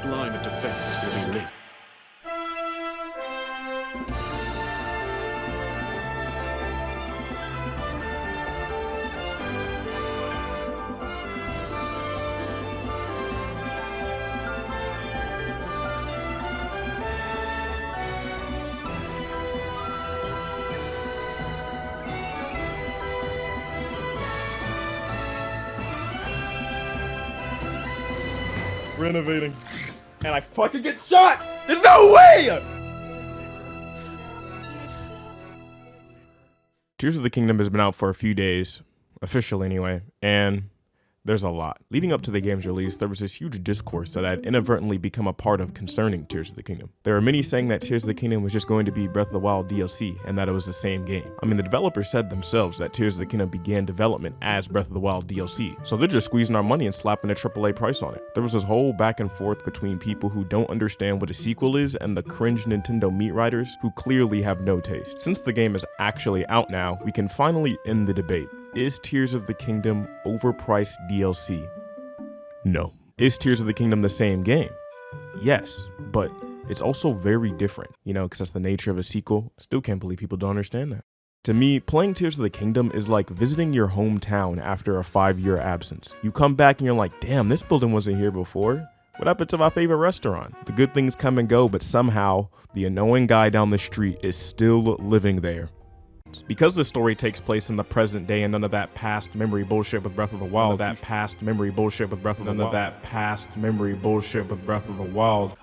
first line of defense will be lit. Renovating. And I fucking get shot! There's no way! Tears of the Kingdom has been out for a few days, officially anyway, and there's a lot. Leading up to the game's release, there was this huge discourse that I'd inadvertently become a part of concerning Tears of the Kingdom. There were many saying that Tears of the Kingdom was just going to be Breath of the Wild DLC, and that it was the same game. I mean, the developers said themselves that Tears of the Kingdom began development as Breath of the Wild DLC, so they're just squeezing our money and slapping a AAA price on it. There was this whole back and forth between people who don't understand what a sequel is and the cringe Nintendo meat riders who clearly have no taste. Since the game is actually out now, we can finally end the debate. Is Tears of the Kingdom overpriced DLC? No. Is Tears of the Kingdom the same game? Yes, but it's also very different, because that's the nature of a sequel. Still can't believe people don't understand that. To me, playing Tears of the Kingdom is like visiting your hometown after a 5-year absence. You come back and you're like, damn, this building wasn't here before. What happened to my favorite restaurant? The good things come and go, but somehow the annoying guy down the street is still living there. Because the story takes place in the present day and none of that past memory bullshit with Breath of the Wild,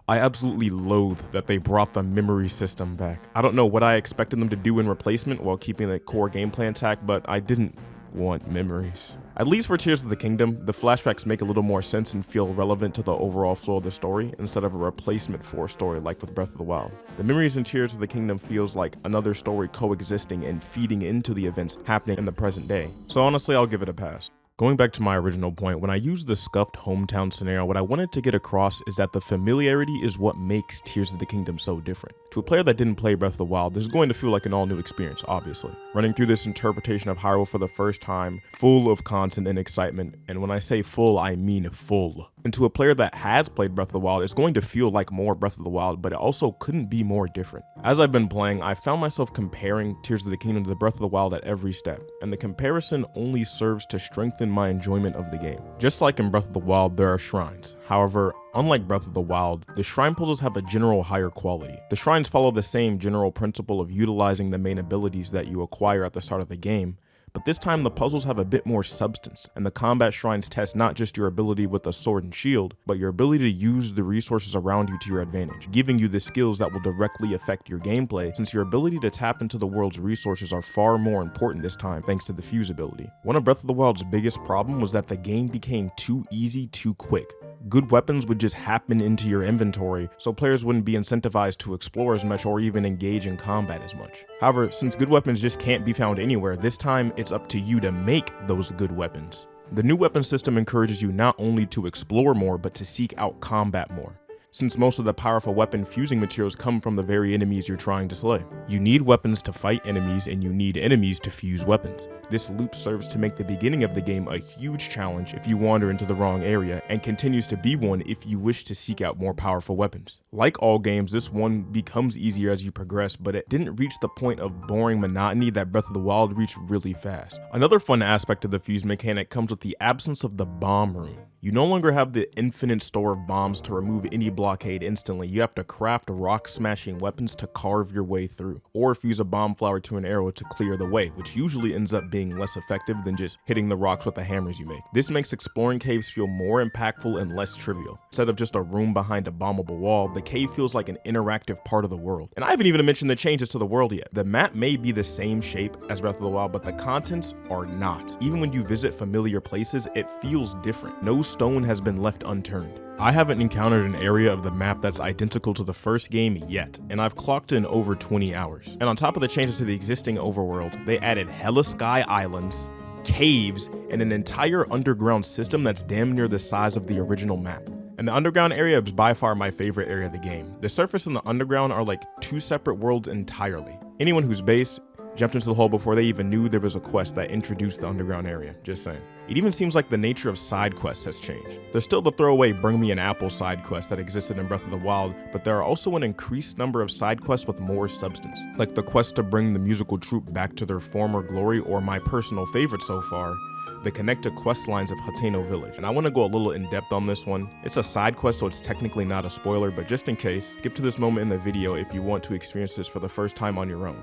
I absolutely loathe that they brought the memory system back. I don't know what I expected them to do in replacement while keeping the core gameplay intact, but I didn't want memories. At least for Tears of the Kingdom, the flashbacks make a little more sense and feel relevant to the overall flow of the story instead of a replacement for a story like with Breath of the Wild. The memories in Tears of the Kingdom feels like another story coexisting and feeding into the events happening in the present day. So honestly, I'll give it a pass. Going back to my original point, when I used the scuffed hometown scenario, what I wanted to get across is that the familiarity is what makes Tears of the Kingdom so different. To a player that didn't play Breath of the Wild, this is going to feel like an all-new experience, obviously. Running through this interpretation of Hyrule for the first time, full of content and excitement, and when I say full, I mean full. And to a player that has played Breath of the Wild, it's going to feel like more Breath of the Wild, but it also couldn't be more different. As I've been playing, I found myself comparing Tears of the Kingdom to the Breath of the Wild at every step, and the comparison only serves to strengthen my enjoyment of the game. Just like in Breath of the Wild, there are shrines. However, unlike Breath of the Wild, the shrine puzzles have a general higher quality. The shrines follow the same general principle of utilizing the main abilities that you acquire at the start of the game, but this time the puzzles have a bit more substance, and the combat shrines test not just your ability with a sword and shield, but your ability to use the resources around you to your advantage, giving you the skills that will directly affect your gameplay, since your ability to tap into the world's resources are far more important this time thanks to the fuse ability. One of Breath of the Wild's biggest problem was that the game became too easy too quick. Good weapons would just happen into your inventory, so players wouldn't be incentivized to explore as much or even engage in combat as much. However, since good weapons just can't be found anywhere, this time it's up to you to make those good weapons. The new weapon system encourages you not only to explore more, but to seek out combat more, since most of the powerful weapon fusing materials come from the very enemies you're trying to slay. You need weapons to fight enemies, and you need enemies to fuse weapons. This loop serves to make the beginning of the game a huge challenge if you wander into the wrong area, and continues to be one if you wish to seek out more powerful weapons. Like all games, this one becomes easier as you progress, but it didn't reach the point of boring monotony that Breath of the Wild reached really fast. Another fun aspect of the fuse mechanic comes with the absence of the bomb room. You no longer have the infinite store of bombs to remove any blockade instantly. You have to craft rock smashing weapons to carve your way through, or fuse a bomb flower to an arrow to clear the way, which usually ends up being less effective than just hitting the rocks with the hammers you make. This makes exploring caves feel more impactful and less trivial. Instead of just a room behind a bombable wall, the cave feels like an interactive part of the world. And I haven't even mentioned the changes to the world yet. The map may be the same shape as Breath of the Wild, but the contents are not. Even when you visit familiar places, it feels different. No stone has been left unturned. I haven't encountered an area of the map that's identical to the first game yet, and I've clocked in over 20 hours. And on top of the changes to the existing overworld, they added Hella Sky Islands, caves, and an entire underground system that's damn near the size of the original map. And the underground area is by far my favorite area of the game. The surface and the underground are like two separate worlds entirely. Anyone who's base jumped into the hole before they even knew there was a quest that introduced the underground area, just saying. It even seems like the nature of side quests has changed. There's still the throwaway Bring Me an Apple side quest that existed in Breath of the Wild, but there are also an increased number of side quests with more substance, like the quest to bring the musical troupe back to their former glory, or my personal favorite so far, the connected quest lines of Hateno Village. And I want to go a little in depth on this one. It's a side quest, so it's technically not a spoiler, but just in case, skip to this moment in the video if you want to experience this for the first time on your own.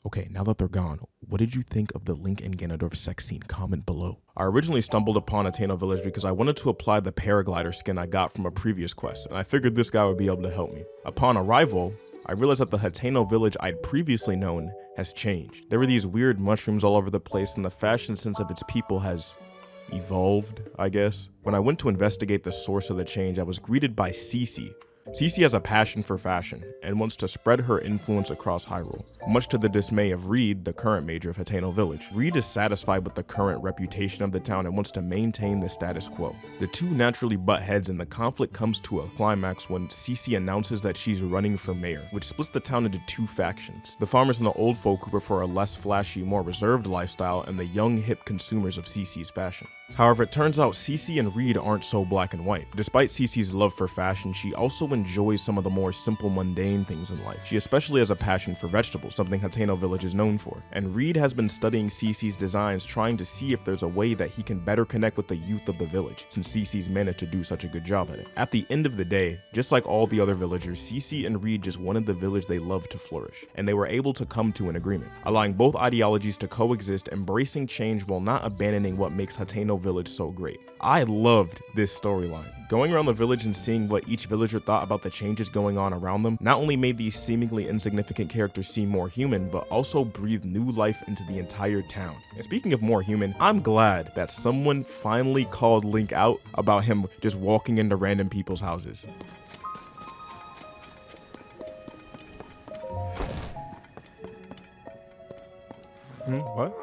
Okay, now that they're gone, what did you think of the Link and Ganondorf sex scene? Comment below. I originally stumbled upon Hateno Village because I wanted to apply the paraglider skin I got from a previous quest, and I figured this guy would be able to help me. Upon arrival, I realized that the Hateno Village I'd previously known has changed. There were these weird mushrooms all over the place, and the fashion sense of its people has evolved, I guess. When I went to investigate the source of the change, I was greeted by Cece. Cece has a passion for fashion and wants to spread her influence across Hyrule, much to the dismay of Reed, the current mayor of Hateno Village. Reed is satisfied with the current reputation of the town and wants to maintain the status quo. The two naturally butt heads, and the conflict comes to a climax when Cece announces that she's running for mayor, which splits the town into two factions: the farmers and the old folk who prefer a less flashy, more reserved lifestyle, and the young, hip consumers of Cece's fashion. However, it turns out Cece and Reed aren't so black and white. Despite Cece's love for fashion, she also enjoys some of the more simple, mundane things in life. She especially has a passion for vegetables, something Hateno Village is known for. And Reed has been studying Cece's designs, trying to see if there's a way that he can better connect with the youth of the village, since Cece's managed to do such a good job at it. At the end of the day, just like all the other villagers, Cece and Reed just wanted the village they loved to flourish, and they were able to come to an agreement, allowing both ideologies to coexist, embracing change while not abandoning what makes Hateno Village so great. I loved this storyline. Going around the village and seeing what each villager thought about the changes going on around them not only made these seemingly insignificant characters seem more human, but also breathed new life into the entire town. And speaking of more human, I'm glad that someone finally called Link out about him just walking into random people's houses. What?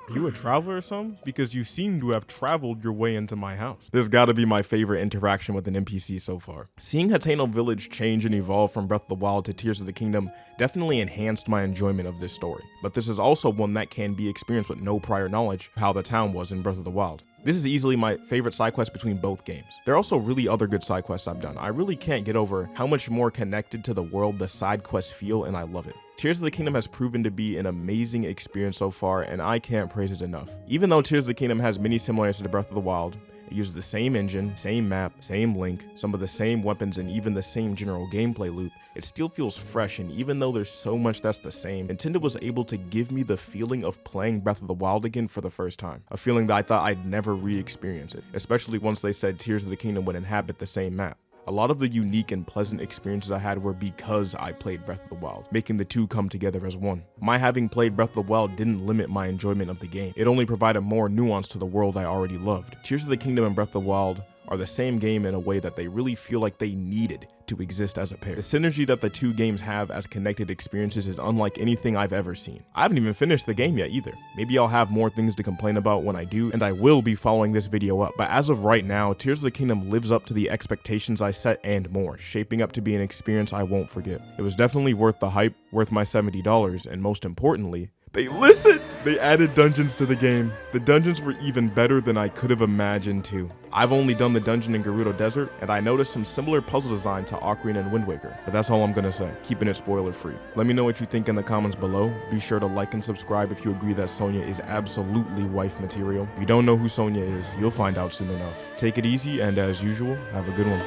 Are you a traveler or something? Because you seem to have traveled your way into my house. This gotta be my favorite interaction with an NPC so far. Seeing Hateno Village change and evolve from Breath of the Wild to Tears of the Kingdom definitely enhanced my enjoyment of this story. But this is also one that can be experienced with no prior knowledge of how the town was in Breath of the Wild. This is easily my favorite side quest between both games. There are also really other good side quests I've done. I really can't get over how much more connected to the world the side quests feel, and I love it. Tears of the Kingdom has proven to be an amazing experience so far, and I can't praise it enough. Even though Tears of the Kingdom has many similarities to Breath of the Wild, it uses the same engine, same map, same Link, some of the same weapons, and even the same general gameplay loop, it still feels fresh. And even though there's so much that's the same, Nintendo was able to give me the feeling of playing Breath of the Wild again for the first time. A feeling that I thought I'd never re-experience it, especially once they said Tears of the Kingdom would inhabit the same map. A lot of the unique and pleasant experiences I had were because I played Breath of the Wild, making the two come together as one. My having played Breath of the Wild didn't limit my enjoyment of the game. It only provided more nuance to the world I already loved. Tears of the Kingdom and Breath of the Wild are the same game in a way that they really feel like they needed to exist as a pair. The synergy that the two games have as connected experiences is unlike anything I've ever seen. I haven't even finished the game yet either. Maybe I'll have more things to complain about when I do, and I will be following this video up. But as of right now, Tears of the Kingdom lives up to the expectations I set and more, shaping up to be an experience I won't forget. It was definitely worth the hype, worth my $70, and most importantly, they listened! They added dungeons to the game. The dungeons were even better than I could have imagined too. I've only done the dungeon in Gerudo Desert, and I noticed some similar puzzle design to Ocarina and Wind Waker, but that's all I'm gonna say, keeping it spoiler free. Let me know what you think in the comments below. Be sure to like and subscribe if you agree that Sonya is absolutely wife material. If you don't know who Sonya is, you'll find out soon enough. Take it easy, and as usual, have a good one.